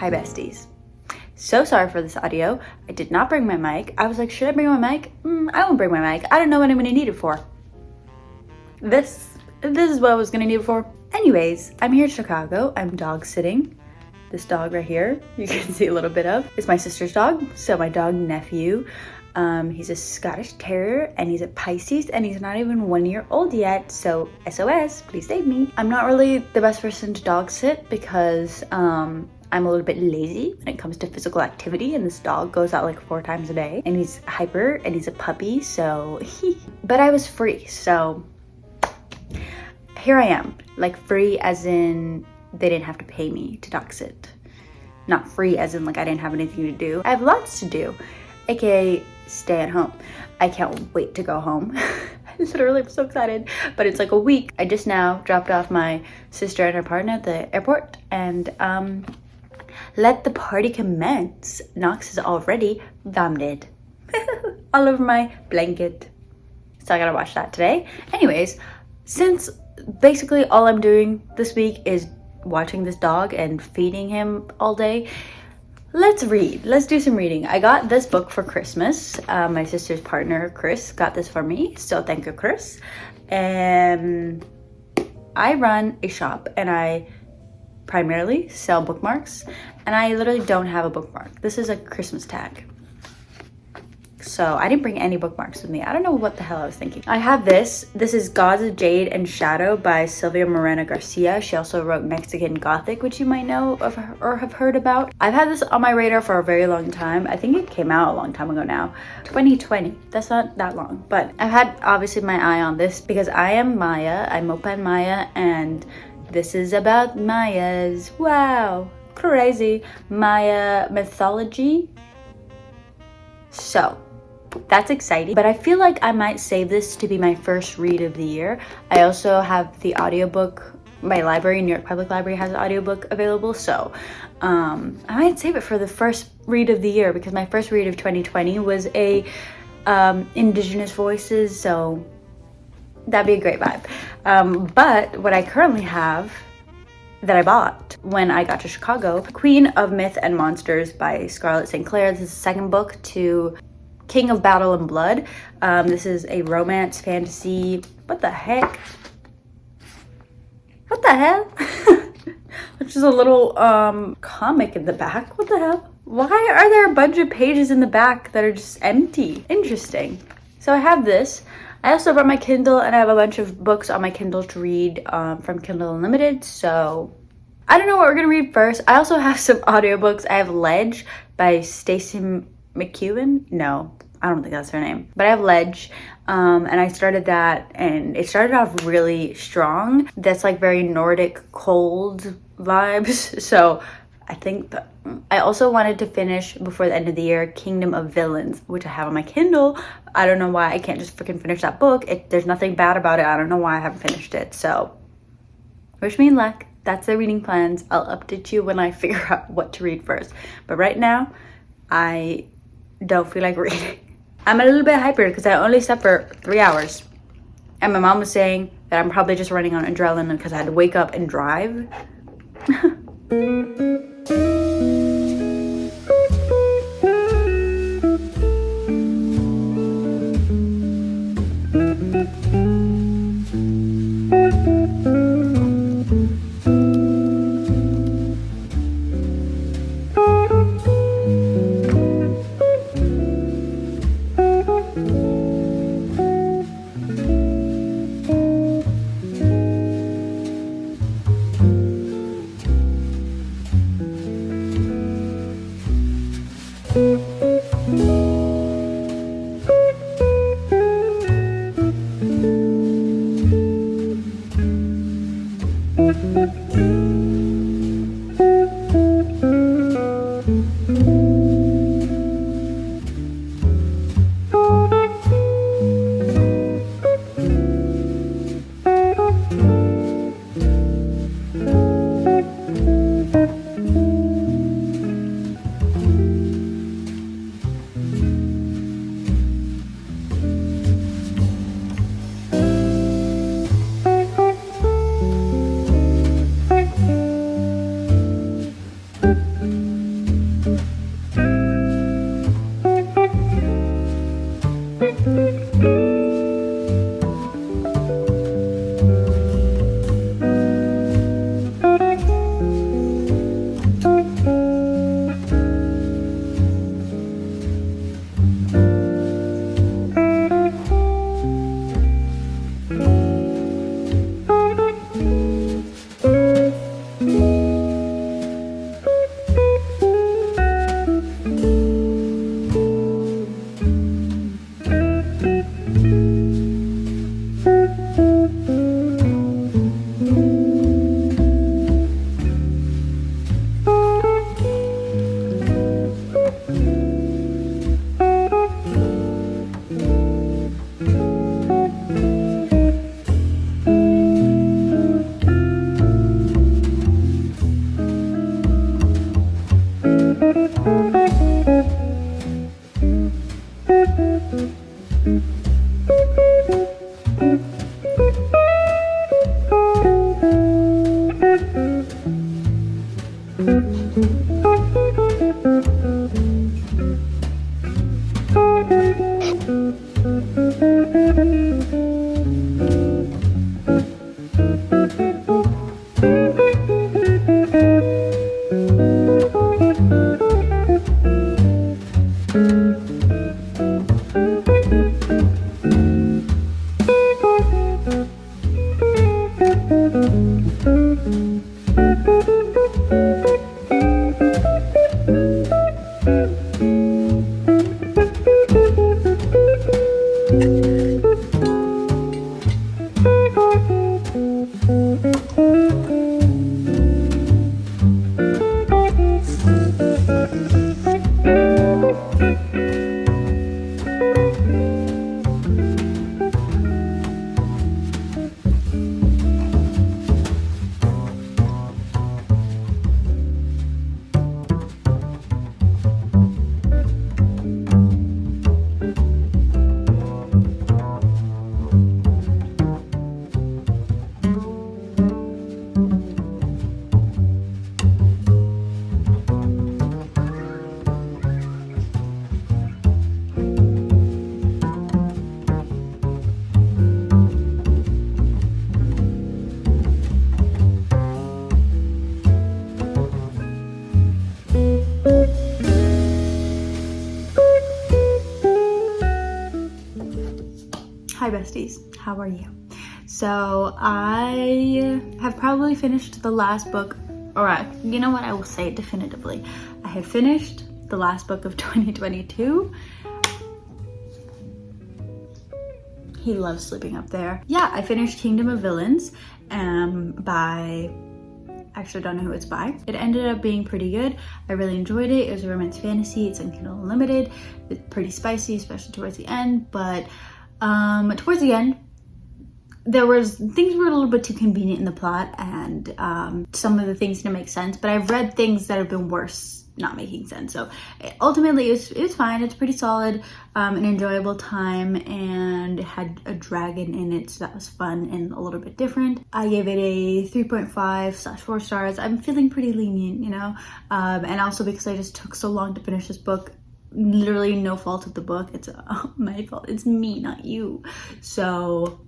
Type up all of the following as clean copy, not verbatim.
Hi besties. So sorry for this audio. I did not bring my mic. I was like, should I bring my mic? I won't bring my mic. I don't know what I'm gonna need it for. This is what I was gonna need it for. Anyways, I'm here in Chicago. I'm dog sitting. This dog right here, you can see a little bit of, is my sister's dog. So my dog nephew, he's a Scottish Terrier and he's a Pisces and he's not even 1 year old yet. So SOS, please save me. I'm not really the best person to dog sit because I'm a little bit lazy when it comes to physical activity, and this dog goes out like 4 times a day and he's hyper and he's a puppy, so but I was free, so here I am. Like free as in they didn't have to pay me to dog sit, not free as in like I didn't have anything to do. I have lots to do, aka stay at home. I can't wait to go home. Literally, I'm so excited. But it's like a week. I just now dropped off my sister and her partner at the airport, and let the party commence. Knox is already vomited all over my blanket. So I gotta watch that today. Anyways, since basically all I'm doing this week is watching this dog and feeding him all day, let's read. Let's do some reading. I got this book for Christmas. My sister's partner, Chris, got this for me. So thank you, Chris. And I run a shop and I primarily sell bookmarks. And I literally don't have a bookmark. This is a Christmas tag. So I didn't bring any bookmarks with me. I don't know what the hell I was thinking. I have this. This is Gods of Jade and Shadow by Sylvia Moreno Garcia. She also wrote Mexican Gothic, which you might know of or have heard about. I've had this on my radar for a very long time. I think it came out a long time ago now. 2020. That's not that long. But I've had obviously my eye on this because I am Maya. I'm Mopa and Maya, and this is about Mayas. Wow. Crazy. Maya mythology. So that's exciting, but I feel like I might save this to be my first read of the year. I also have the audiobook. My library, New York Public Library, has an audiobook available, so I might save it for the first read of the year because my first read of 2020 was a Indigenous voices, so that'd be a great vibe. But what I currently have that I bought when I got to Chicago, Queen of Myth and Monsters by Scarlett St. Clair. This is the second book to King of Battle and Blood. This is a romance fantasy. What the heck? What the hell? Which is a little comic in the back. What the hell? Why are there a bunch of pages in the back that are just empty? Interesting. So I have this. I also brought my Kindle and I have a bunch of books on my Kindle to read from Kindle Unlimited. So I don't know what we're gonna read first. I also have some audiobooks. I have Ledge by Stacey McEwen. No, I don't think that's her name. But I have Ledge, and I started that, and it started off really strong. That's like very Nordic cold vibes. So I think I also wanted to finish before the end of the year Kingdom of Villains, which I have on my Kindle. I don't know why I can't just freaking finish that book. There's nothing bad about it. I don't know why I haven't finished it. So wish me luck. That's the reading plans. I'll update you when I figure out what to read first. But right now, I don't feel like reading. I'm a little bit hyper because I only slept for 3 hours. And my mom was saying that I'm probably just running on adrenaline because I had to wake up and drive. Hi besties, how are you? So I have probably finished the last book, or you know what, I will say it definitively. I have finished the last book of 2022. He loves sleeping up there. Yeah, I finished Kingdom of Villains by, actually don't know who it's by. It ended up being pretty good. I really enjoyed it. It was a romance fantasy. It's on Kindle Unlimited. It's pretty spicy, especially towards the end, but towards the end, things were a little bit too convenient in the plot, and some of the things didn't make sense, but I've read things that have been worse not making sense. So ultimately it was fine. It's pretty solid, an enjoyable time, and it had a dragon in it, so that was fun and a little bit different. I gave it a 3.5/4 stars. I'm feeling pretty lenient, you know, and also because I just took so long to finish this book. Literally no fault of the book. It's my fault. It's me, not you. So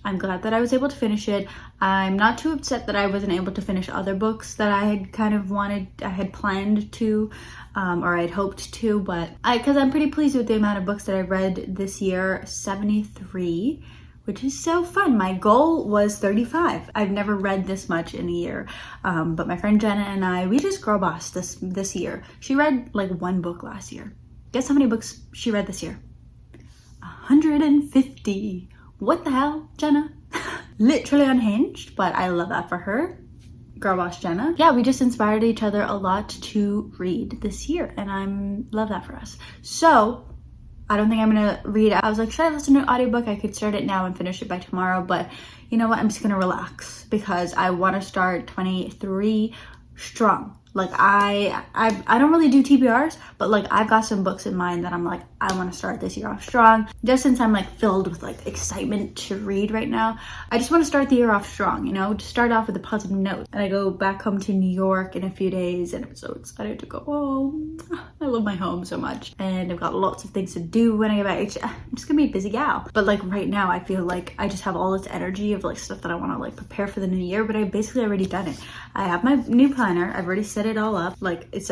I'm glad that I was able to finish it. I'm not too upset that I wasn't able to finish other books that I had kind of I had planned to, or I'd hoped to, but because I'm pretty pleased with the amount of books that I read this year, 73, which is so fun. My goal was 35. I've never read this much in a year, but my friend Jenna and I, we just girl bossed this year. She read like one book last year. Guess how many books she read this year? 150. What the hell, Jenna? Literally unhinged, but I love that for her. Girl boss Jenna. Yeah, we just inspired each other a lot to read this year, and I love that for us. So I don't think I'm gonna read. I was like, should I listen to an audiobook? I could start it now and finish it by tomorrow, but you know what? I'm just gonna relax because I want to start 23 strong. Like I don't really do TBRs, but like I've got some books in mind that I'm like, I want to start this year off strong. Just since I'm like filled with like excitement to read right now, I just want to start the year off strong, you know, to start off with a positive note. And I go back home to New York in a few days, and I'm so excited to go home. I love my home so much, and I've got lots of things to do when I get back. I'm just gonna be a busy gal. But like right now, I feel like I just have all this energy of like stuff that I want to like prepare for the new year. But I basically already done it. I have my new planner. I've already set it all up. Like it's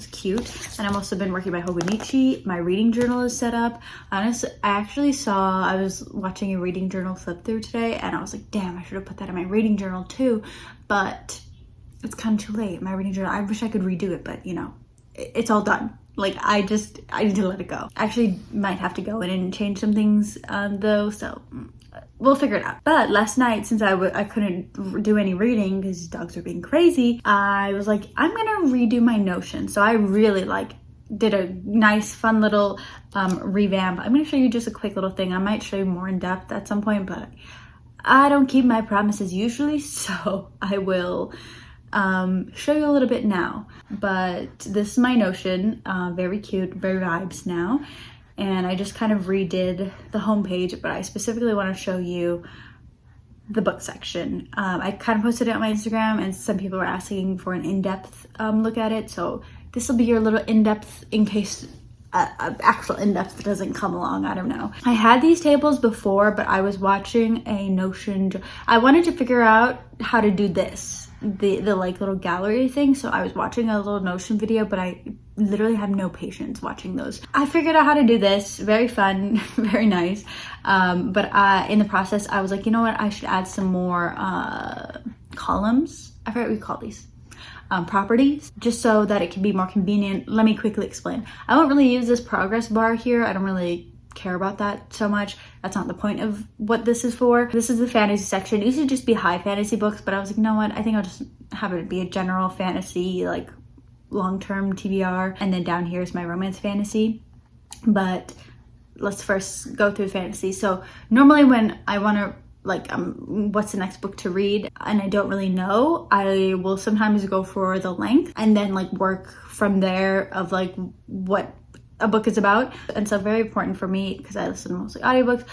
cute. And I've also been working by Hobonichi. My reading journal is set up. Honestly, I was watching a reading journal flip through today, and I was like, damn, I should have put that in my reading journal too. But it's kind of too late. My reading journal, I wish I could redo it, but you know, it's all done. Like I need to let it go. Actually might have to go in and change some things though, so we'll figure it out. But last night, since I couldn't do any reading because dogs were being crazy, I was like, I'm gonna redo my Notion. So I really did a nice fun little revamp. I'm gonna show you just a quick little thing. I might show you more in depth at some point, but I don't keep my promises usually, so I will show you a little bit now. But this is my Notion, very cute, very vibes now. And I just kind of redid the homepage, but I specifically want to show you the book section. I kind of posted it on my Instagram, and some people were asking for an in-depth look at it. So this will be your little in-depth in case actual in-depth doesn't come along. I don't know. I had these tables before, but I was watching a Notion. I wanted to figure out how to do this, the like little gallery thing. So I was watching a little Notion video, but I literally have no patience watching those. I figured out how to do this. Very fun, very nice. But in the process, I was like, you know what? I should add some more columns. I forget what we call these. Properties, just so that it can be more convenient. Let me quickly explain. I won't really use this progress bar here. I don't really care about that so much. That's not the point of what this is for. This is the fantasy section. It used to just be high fantasy books, but I was like, you know what? I think I'll just have it be a general fantasy, like long-term TBR. And then down here is my romance fantasy. But let's first go through fantasy. So normally when I want to like what's the next book to read and I don't really know, I will sometimes go for the length and then like work from there of like what a book is about. And so very important for me, because I listen to mostly audiobooks,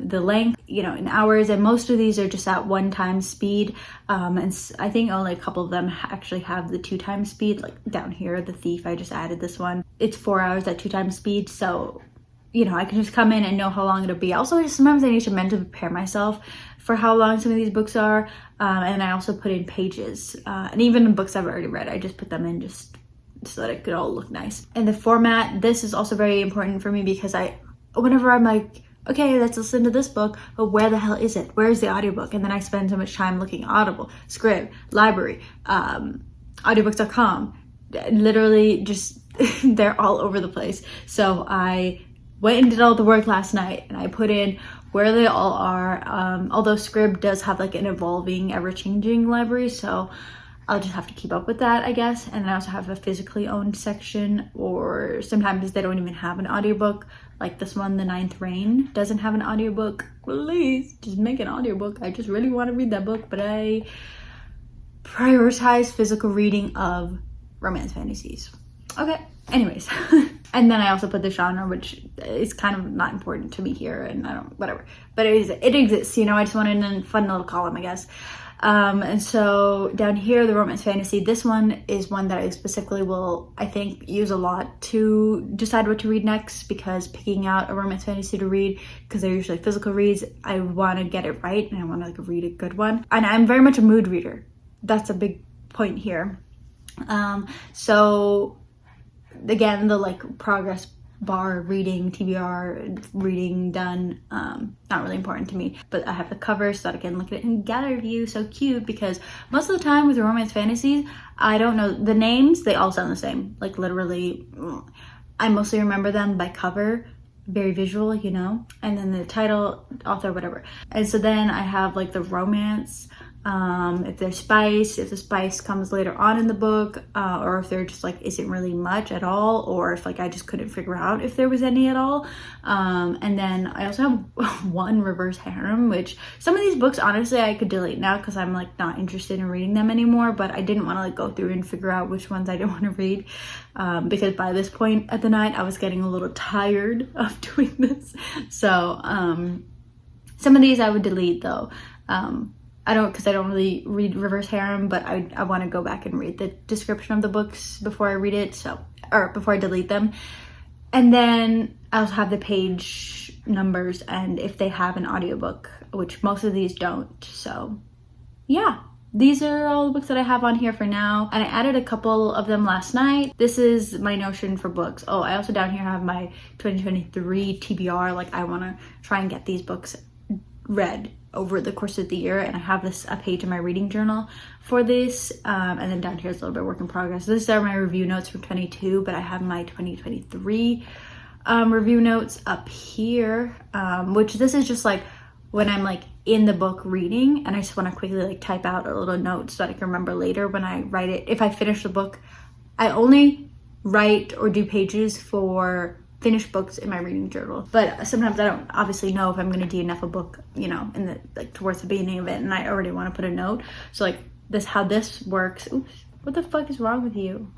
the length, you know, in hours, and most of these are just at 1x speed, and I think only a couple of them actually have the 2x speed. Like down here, The Thief, I just added this one, it's 4 hours at 2x speed, so you know, I can just come in and know how long it'll be. Also, just sometimes I need to mentally prepare myself for how long some of these books are. And I also put in pages. And even in books I've already read, I just put them in just so that it could all look nice. And the format, this is also very important for me because whenever I'm like, okay, let's listen to this book, but where the hell is it? Where's the audiobook? And then I spend so much time looking at Audible, Scribd, Library, audiobooks.com. Literally just, they're all over the place. So I went and did all the work last night and I put in where they all are, although Scribd does have like an evolving, ever-changing library, so I'll just have to keep up with that, I guess. And I also have a physically owned section, or sometimes they don't even have an audiobook. Like this one, The Ninth Reign, doesn't have an audiobook. Please, just make an audiobook. I just really want to read that book, but I prioritize physical reading of romance fantasies. Okay, anyways. And then I also put the genre, which is kind of not important to me here, and I don't, whatever. But it exists, you know, I just wanted a fun little column, I guess. And so down here, the romance fantasy, this one is one that I specifically will, I think, use a lot to decide what to read next, because picking out a romance fantasy to read, because they're usually physical reads, I want to get it right, and I want to like read a good one. And I'm very much a mood reader. That's a big point here. So again, the like progress bar reading, TBR, reading done, not really important to me, but I have the cover so that I can look at it in gallery view. So cute, because most of the time with romance fantasies, I don't know the names, they all sound the same. Like literally, I mostly remember them by cover, very visual, you know, and then the title, author, whatever. And so then I have like the romance, if there's spice, if the spice comes later on in the book, or if there just like isn't really much at all, or if like I just couldn't figure out if there was any at all. And then I also have one reverse harem, which some of these books honestly I could delete now because I'm like not interested in reading them anymore, but I didn't want to like go through and figure out which ones I didn't want to read, because by this point at the night I was getting a little tired of doing this. So some of these I would delete though. I don't really read reverse harem, but I want to go back and read the description of the books before I read it, or before I delete them. And then I also have the page numbers and if they have an audiobook, which most of these don't. So yeah, these are all the books that I have on here for now. And I added a couple of them last night. This is my Notion for books. Oh, I also down here have my 2023 TBR. Like I want to try and get these books read over the course of the year, and I have a page in my reading journal for this, and then down here is a little bit work in progress. These are my review notes from 22, but I have my 2023 review notes up here, which this is just like when I'm like in the book reading and I just want to quickly like type out a little note so that I can remember later when I write it. If I finish the book, I only write or do pages for finished books in my reading journal, but sometimes I don't obviously know if I'm going to do enough a book, you know, in the like towards the beginning of it, and I already want to put a note. So like how this works. Oops, what the fuck is wrong with you?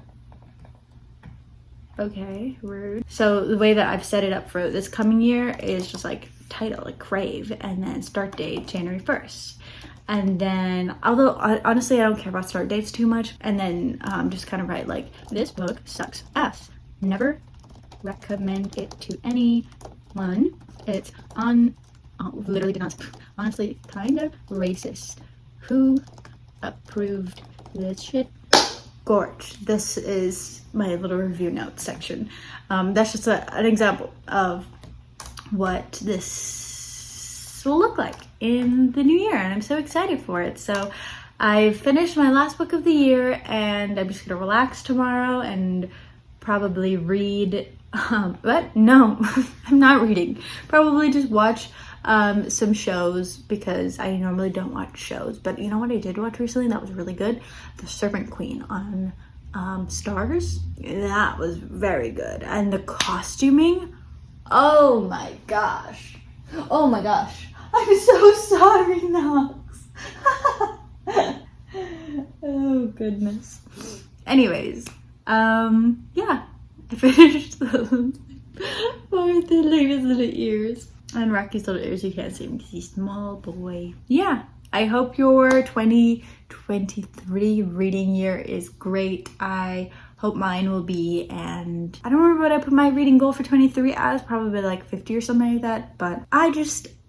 Okay, rude. So the way that I've set it up for this coming year is just like title, like Crave, and then start date January 1st. And then, although honestly I don't care about start dates too much, and then just kind of write like, this book sucks ass, never recommend it to anyone. It's literally did not, honestly, kind of racist. Who approved this shit? Gorge. This is my little review notes section. That's just an example of what this will look like in the new year, and I'm so excited for it. So I finished my last book of the year, and I'm just gonna relax tomorrow and probably read, but no, I'm not reading. Probably just watch some shows, because I normally don't watch shows. But you know what I did watch recently that was really good? The Serpent Queen on Stars. That was very good. And the costuming, oh my gosh. Oh my gosh. I'm so sorry, Knox. Oh goodness. Anyways, yeah, I finished them. Oh, the latest little ears. And Rocky's little ears, you can't see him because he's small boy. Yeah, I hope your 2023 reading year is great. I hope mine will be, and I don't remember what I put my reading goal for 23 as, probably like 50 or something like that, but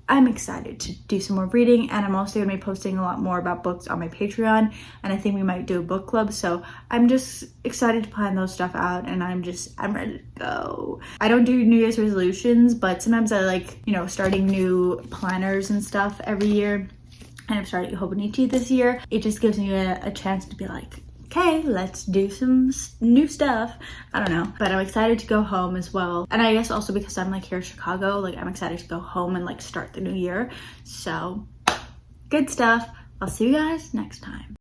I'm excited to do some more reading, and I'm also going to be posting a lot more about books on my Patreon, and I think we might do a book club, so I'm just excited to plan those stuff out, and I'm ready to go. I don't do New Year's resolutions, but sometimes I like, you know, starting new planners and stuff every year, and I'm starting Hobonichi this year. It just gives me a chance to be like, okay, let's do some new stuff. I don't know, but I'm excited to go home as well. And I guess also because I'm like here in Chicago, like I'm excited to go home and like start the new year. So good stuff. I'll see you guys next time.